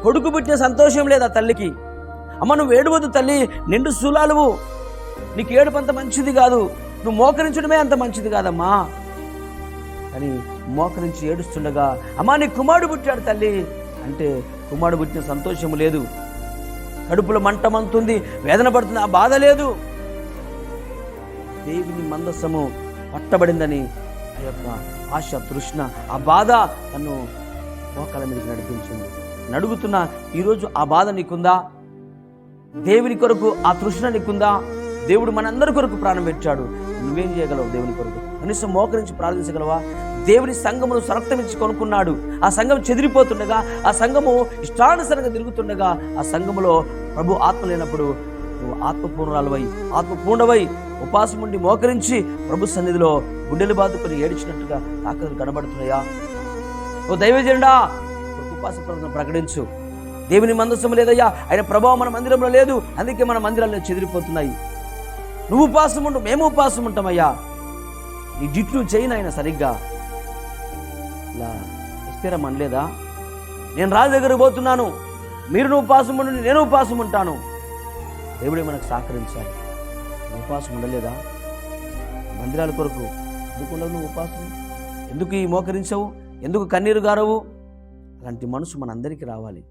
కొడుకు పుట్టిన సంతోషం లేదు ఆ తల్లికి. అమ్మ నువ్వు ఏడవద్దు తల్లి, నిండు శూలాలువు, నీకు ఏడుపు అంత మంచిది కాదు, నువ్వు మోకరించడమే అంత మంచిది కాదమ్మా అని మోకరించి ఏడుస్తుండగా, అమ్మా నీ కుమారుడు పుట్టాడు తల్లి అంటే కుమారుడు పుట్టిన సంతోషము లేదు, కడుపులో మంటమంతుంది, వేదన పడుతుంది, ఆ బాధ లేదు. దేవుని మందస్సము పట్టబడిందని ఆ యొక్క ఆశ, తృష్ణ, ఆ బాధ తను మోకాల మీదకి నడిపించింది. నడుగుతున్నా ఈరోజు ఆ బాధ నీకుందా? దేవుని కొరకు ఆ తృష్ణ నీకుందా? దేవుడు మనందరి కొరకు ప్రాణం పెట్టాడు, నువ్వేం చేయగలవు? దేవుని కొరకు కనీసం మోకరించి ప్రార్థించగలవా? దేవుని సంఘమును రక్తమిచ్చి కొనుక్కున్నాడు. ఆ సంఘం చెదిరిపోతుండగా, ఆ సంఘము ఇష్టానుసరంగా తిరుగుతుండగా, ఆ సంఘములో ప్రభు ఆత్మ లేనప్పుడు నువ్వు ఆత్మపూర్ణాలవై ఆత్మపూర్ణవై ఉపాసం ఉండి మోకరించి ప్రభు సన్నిధిలో గుండెలు బాదుకొని ఏడిచినట్టుగా తాకలు కనబడుతున్నాయా? ఓ దైవజనుడా, ఉపాస ప్రార్థన ప్రకటించు. దేవుని మందస్సము లేదయ్యా, ఆయన ప్రభావం మన మందిరంలో లేదు, అందుకే మన మందిరాల్లో చెదిరిపోతున్నాయి. నువ్వు ఉపాసం ఉండు, మేము ఉపాసం ఉంటామయ్యా, నీ జిట్లు చేయను ఆయన సరిగ్గా. ఇలా ఇస్తేరా మనలేదా? నేను రాజు దగ్గరకు పోతున్నాను, మీరు నువ్వు ఉపాసం ఉండు, నేను ఉపాసం ఉంటాను. దేవుడే మనకు సహకరించాలి. నువ్వు ఉపాసం ఉండలేదా? మందిరాల కొరకు ఎందుకు ఉండవు నువ్వు ఉపాసం? ఎందుకు ఈ మోకరించవు? ఎందుకు కన్నీరు గారవు? అలాంటి మనసు మనందరికీ రావాలి.